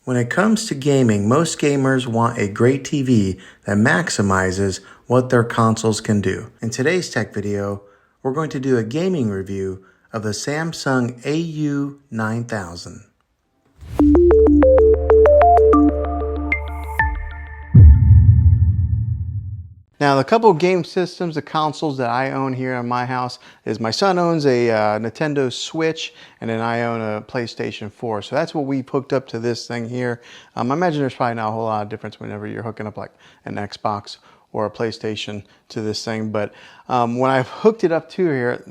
When it comes to gaming, most gamers want a great TV that maximizes what their consoles can do. In today's tech video, we're going to do a gaming review of the Samsung AU9000. Now, the couple of game systems, the consoles that I own here in my house is my son owns a Nintendo Switch, and then I own a PlayStation 4. So that's what we hooked up to this thing here. I imagine there's probably not a whole lot of difference whenever you're hooking up like an Xbox or a PlayStation to this thing. But when I've hooked it up to here,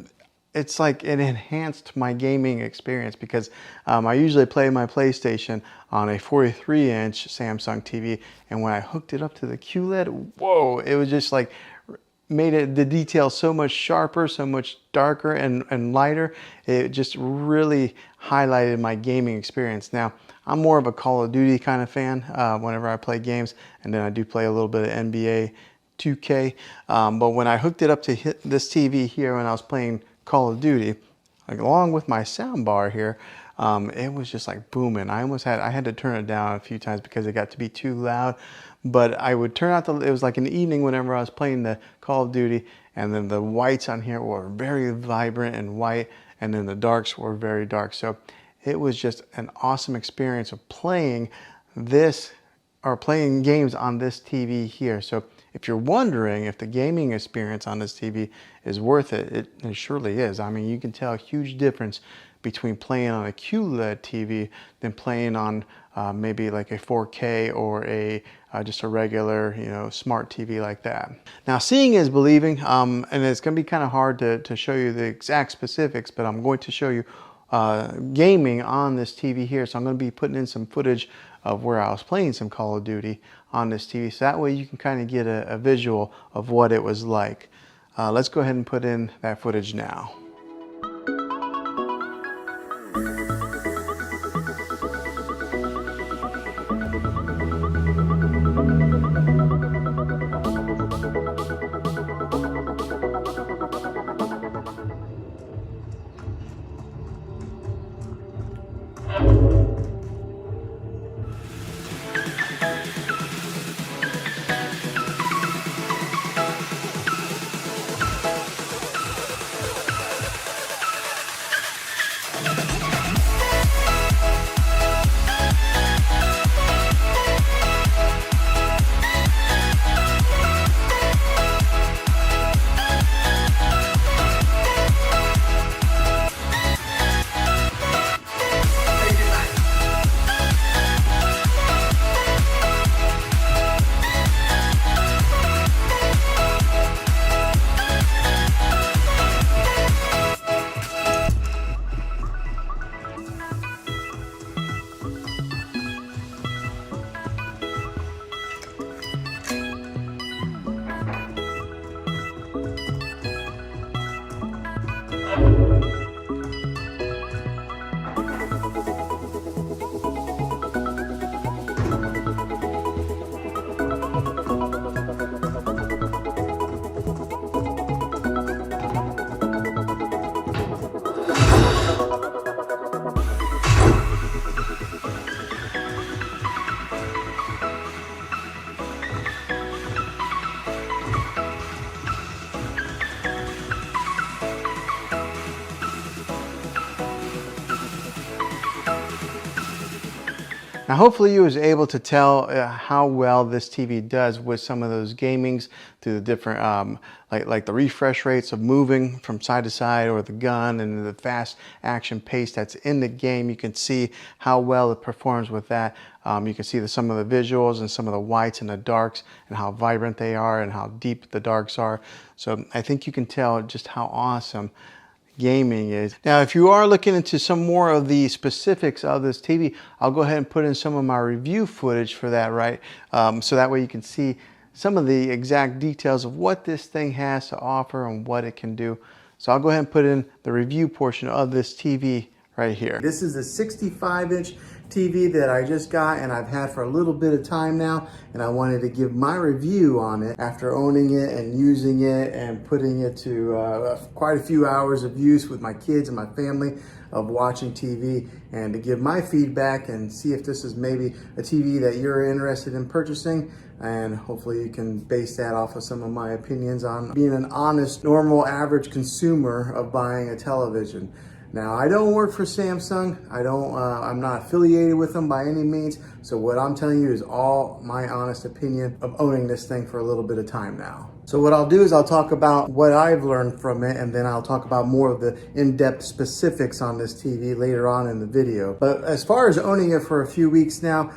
it's like it enhanced my gaming experience because I usually play my PlayStation on a 43-inch Samsung TV, and when I hooked it up to the QLED, whoa, it was just like made the details so much sharper, so much darker and lighter. It just really highlighted my gaming experience. Now, I'm more of a Call of Duty kind of fan whenever I play games, and then I do play a little bit of NBA 2K. But when I hooked it up to this TV here when I was playing Call of Duty, like, along with my sound bar here, it was just like booming. I had to turn it down a few times because it got to be too loud. But I would turn out it was like an evening whenever I was playing the Call of Duty, and then the whites on here were very vibrant and white, and then the darks were very dark. So it was just an awesome experience of playing this, or playing games on this TV here. So if you're wondering if the gaming experience on this TV is worth it, it surely is. I mean, you can tell a huge difference between playing on a QLED TV than playing on maybe like a 4K or just a regular, smart TV like that. Now, seeing is believing, and it's going to be kind of hard to show you the exact specifics, but I'm going to show you gaming on this TV here. So I'm going to be putting in some footage of where I was playing some Call of Duty on this TV, so that way you can kind of get a visual of what it was like. Let's go ahead and put in that footage now. Now, hopefully you was able to tell how well this TV does with some of those gamings through the different, like the refresh rates of moving from side to side, or the gun, and the fast action pace that's in the game. You can see how well it performs with that. You can see some of the visuals and some of the whites and the darks and how vibrant they are and how deep the darks are. So I think you can tell just how awesome gaming is. Now, if you are looking into some more of the specifics of this TV, I'll go ahead and put in some of my review footage for that, right? So that way you can see some of the exact details of what this thing has to offer and what it can do. So I'll go ahead and put in the review portion of this TV right here. This is a 65-inch TV that I just got and I've had for a little bit of time now, and I wanted to give my review on it after owning it and using it and putting it to quite a few hours of use with my kids and my family of watching TV, and to give my feedback and see if this is maybe a TV that you're interested in purchasing, and hopefully you can base that off of some of my opinions on being an honest, normal, average consumer of buying a television. Now, I don't work for Samsung. I'm not affiliated with them by any means. So what I'm telling you is all my honest opinion of owning this thing for a little bit of time now. So what I'll do is I'll talk about what I've learned from it, and then I'll talk about more of the in-depth specifics on this TV later on in the video. But as far as owning it for a few weeks now,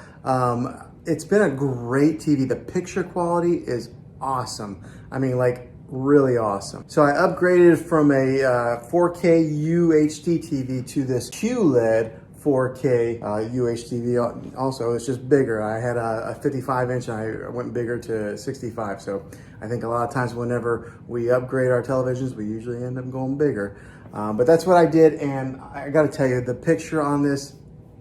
it's been a great TV. The picture quality is awesome. I mean, like, really awesome. So I upgraded from a 4K UHD TV to this QLED 4K UHD. Also, it's just bigger. I had a 55 inch and I went bigger to 65. So I think a lot of times whenever we upgrade our televisions, we usually end up going bigger. But that's what I did, and I gotta tell you, the picture on this,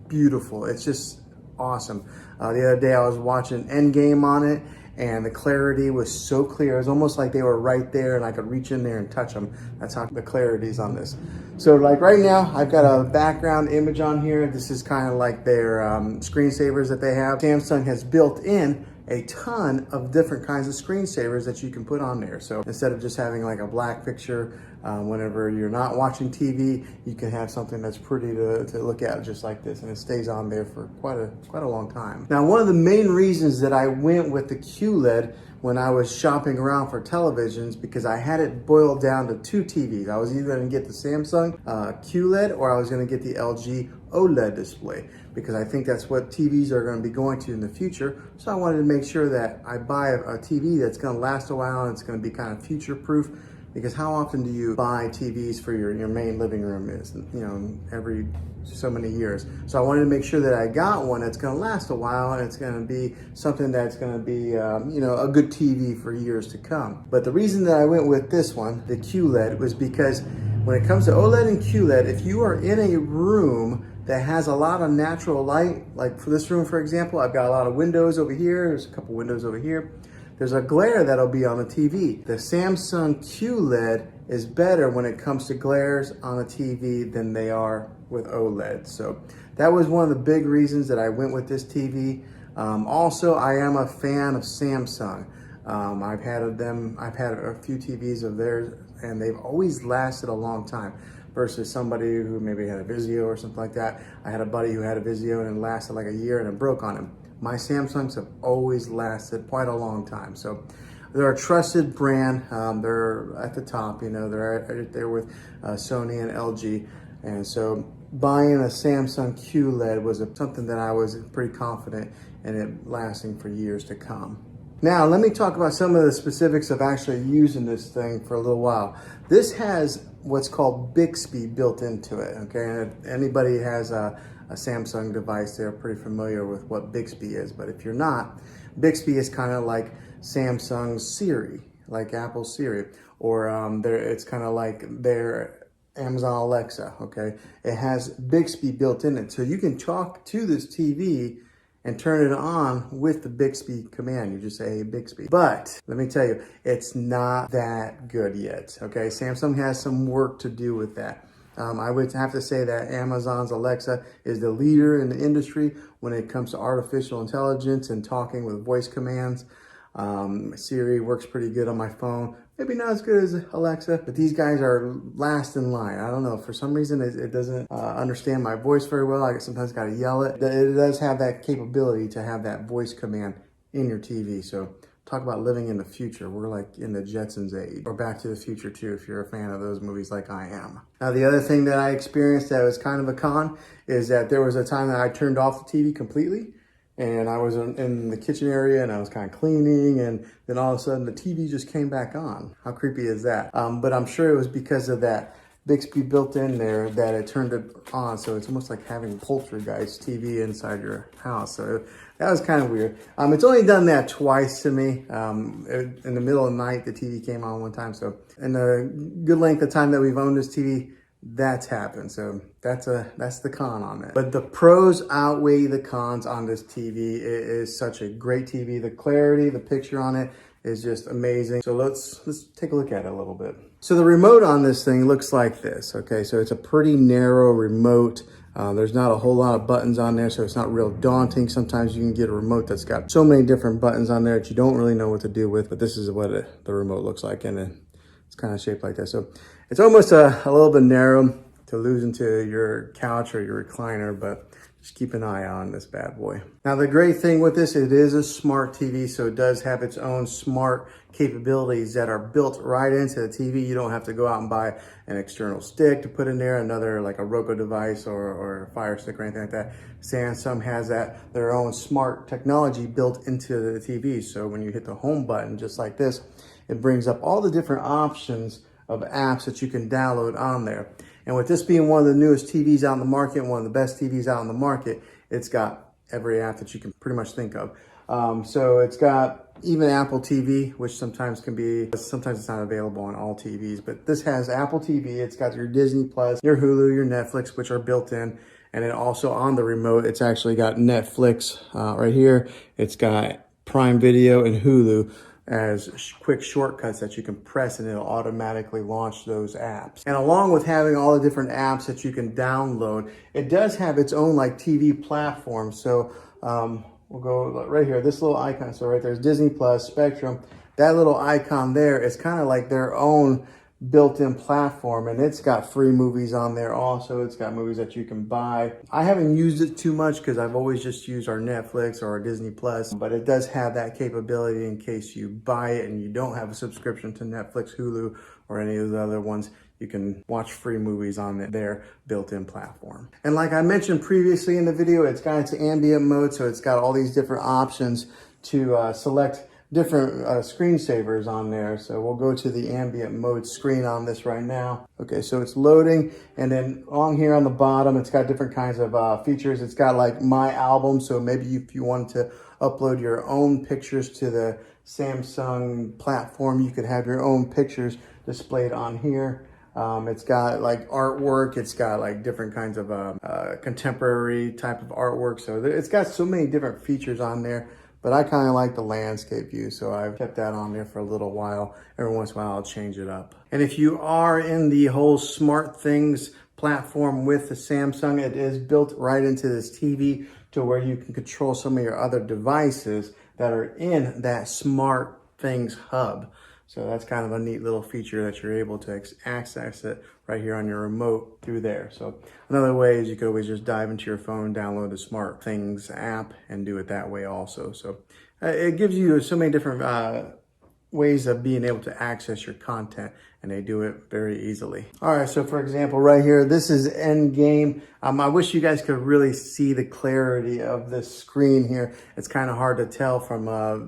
beautiful. It's just awesome. The other day I was watching Endgame on it, and the clarity was so clear. It was almost like they were right there and I could reach in there and touch them. That's how the clarity is on this. So like right now, I've got a background image on here. This is kind of like their screensavers that they have. Samsung has built in a ton of different kinds of screensavers that you can put on there. So instead of just having like a black picture, whenever you're not watching TV, you can have something that's pretty to look at just like this, and it stays on there for quite a long time. Now, one of the main reasons that I went with the QLED when I was shopping around for televisions, because I had it boiled down to two TVs. I was either going to get the Samsung QLED or I was going to get the LG OLED display, because I think that's what TVs are going to be going to in the future. So I wanted to make sure that I buy a TV that's going to last a while and it's going to be kind of future proof, because how often do you buy TVs for your main living room? Is, you know, every so many years. So I wanted to make sure that I got one that's going to last a while and it's going to be something that's going to be, you know, a good TV for years to come. But the reason that I went with this one, the QLED, was because when it comes to OLED and QLED, if you are in a room that has a lot of natural light, like for this room, for example, I've got a lot of windows over here. There's a couple windows over here. There's a glare that'll be on the TV. The Samsung QLED is better when it comes to glares on a TV than they are with OLED. So that was one of the big reasons that I went with this TV. Also, I am a fan of Samsung. I've had a few TVs of theirs, and they've always lasted a long time, versus somebody who maybe had a Vizio or something like that. I had a buddy who had a Vizio and it lasted like a year and it broke on him. My Samsungs have always lasted quite a long time. So they're a trusted brand. They're at the top, you know, they're right there with Sony and LG. And so buying a Samsung QLED was something that I was pretty confident in it lasting for years to come. Now, let me talk about some of the specifics of actually using this thing for a little while. This has what's called Bixby built into it, okay? And if anybody has a Samsung device, they're pretty familiar with what Bixby is. But if you're not, Bixby is kind of like Samsung's Siri, like Apple's Siri, or it's kind of like their Amazon Alexa, okay? It has Bixby built in it. So you can talk to this TV and turn it on with the Bixby command. You just say, hey, Bixby. But let me tell you, it's not that good yet, okay? Samsung has some work to do with that. I would have to say that Amazon's Alexa is the leader in the industry when it comes to artificial intelligence and talking with voice commands. Siri works pretty good on my phone. Maybe not as good as Alexa, but these guys are last in line. I don't know, for some reason it doesn't understand my voice very well. I sometimes got to yell it. It does have that capability to have that voice command in your TV. So talk about living in the future. We're like in the Jetsons age, or Back to the Future too, if you're a fan of those movies like I am. Now, the other thing that I experienced that was kind of a con is that there was a time that I turned off the TV completely, and I was in the kitchen area and I was kind of cleaning, and then all of a sudden the TV just came back on. How creepy is that? But I'm sure it was because of that Bixby built in there that it turned it on. So it's almost like having Poltergeist TV inside your house. So that was kind of weird. It's only done that twice to me. In the middle of the night, the TV came on one time. So in the good length of time that we've owned this TV, that's happened. So that's the con on it. But the pros outweigh the cons on this TV. It is such a great TV. The clarity, the picture on it is just amazing. So let's take a look at it a little bit. So the remote on this thing looks like this. Okay, so it's a pretty narrow remote. There's not a whole lot of buttons on there, so it's not real daunting. Sometimes you can get a remote that's got so many different buttons on there that you don't really know what to do with, but this is what the remote looks like, and it's kind of shaped like that. So it's almost a little bit narrow to lose into your couch or your recliner, but just keep an eye on this bad boy. Now, the great thing with this, it is a smart TV, so it does have its own smart capabilities that are built right into the TV. You don't have to go out and buy an external stick to put in there, another like a Roku device or a Fire Stick or anything like that. Samsung has their own smart technology built into the TV. So when you hit the home button, just like this, it brings up all the different options of apps that you can download on there. And with this being one of the newest TVs out in the market, one of the best TVs out in the market, it's got every app that you can pretty much think of. So it's got even Apple TV, which sometimes it's not available on all TVs, but this has Apple TV. It's got your Disney Plus, your Hulu, your Netflix, which are built in. And then also on the remote, it's actually got Netflix right here. It's got Prime Video and Hulu as quick shortcuts that you can press, and it'll automatically launch those apps. And along with having all the different apps that you can download, it does have its own like TV platform. So we'll go right here, this little icon. So right there's Disney Plus, Spectrum. That little icon there is kind of like their own built-in platform, and it's got free movies on there also. It's got movies that you can buy. I haven't used it too much because I've always just used our Netflix or our Disney Plus, but it does have that capability in case you buy it and you don't have a subscription to Netflix, Hulu, or any of the other ones. You can watch free movies on their built-in platform. And like I mentioned previously in the video, it's got its ambient mode, so it's got all these different options to select different screensavers on there. So we'll go to the ambient mode screen on this right now. Okay, so it's loading, and then on here on the bottom, it's got different kinds of features. It's got like my album, so maybe if you wanted to upload your own pictures to the Samsung platform, you could have your own pictures displayed on here. It's got like artwork. It's got like different kinds of contemporary type of artwork. So it's got so many different features on there. But I kind of like the landscape view, so I've kept that on there for a little while. Every once in a while, I'll change it up. And if you are in the whole smart things platform with the Samsung, it is built right into this TV to where you can control some of your other devices that are in that smart things hub. So that's kind of a neat little feature that you're able to access it right here on your remote through there. So another way is you could always just dive into your phone, download the Smart Things app, and do it that way also. So it gives you so many different ways of being able to access your content, and they do it very easily. All right, so for example, right here, this is Endgame. I wish you guys could really see the clarity of this screen here. It's kind of hard to tell from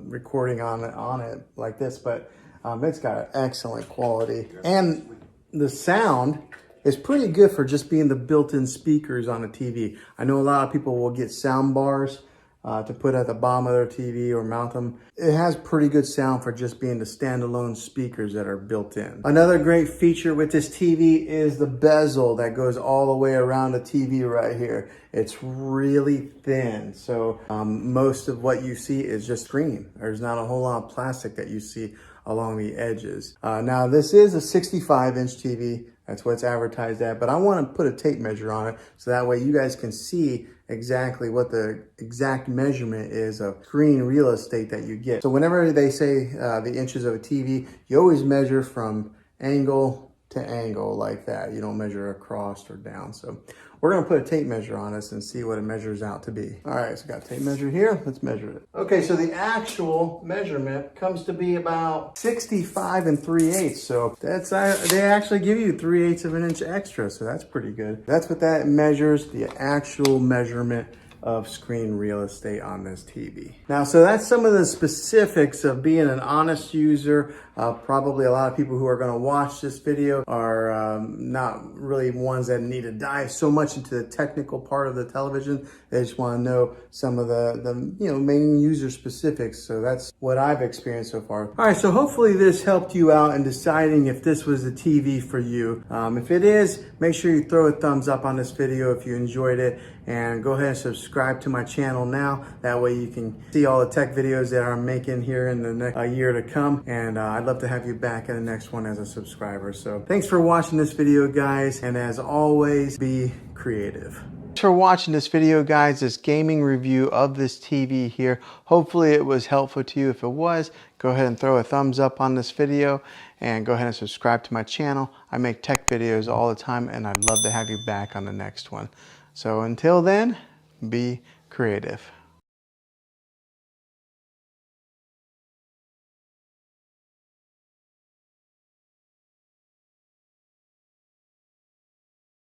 recording on it like this, but it's got excellent quality, and the sound is pretty good for just being the built-in speakers on a TV. I know a lot of people will get sound bars to put at the bottom of their TV or mount them. It has pretty good sound for just being the standalone speakers that are built in. Another great feature with this TV is the bezel that goes all the way around the TV right here. It's really thin, so most of what you see is just screen. There's not a whole lot of plastic that you see along the edges. Now this is a 65-inch TV. That's what it's advertised at, but I want to put a tape measure on it so that way you guys can see exactly what the exact measurement is of screen real estate that you get. So whenever they say the inches of a TV, you always measure from angle to angle like that. You don't measure across or down. So we're gonna put a tape measure on this and see what it measures out to be. All right, so got a tape measure here. Let's measure it. Okay, so the actual measurement comes to be about 65 3/8. So that's they actually give you 3/8 of an inch extra. So that's pretty good. That's what that measures, the actual measurement of screen real estate on this TV. Now, so that's some of the specifics of being an honest user. Probably a lot of people who are going to watch this video are not really ones that need to dive so much into the technical part of the television. They just want to know some of the main user specifics. So that's what I've experienced so far. All right, so hopefully this helped you out in deciding if this was the TV for you. If it is, make sure you throw a thumbs up on this video if you enjoyed it, and go ahead and subscribe to my channel now. That way you can see all the tech videos that I'm making here in the next year to come, and I'd love to have you back in the next one as a subscriber. So thanks for watching this video, guys, and as always, be creative. Thanks for watching this video, guys, this gaming review of this TV here. Hopefully it was helpful to you. If it was, go ahead and throw a thumbs up on this video and go ahead and subscribe to my channel. I make tech videos all the time, and I'd love to have you back on the next one. So until then, be creative.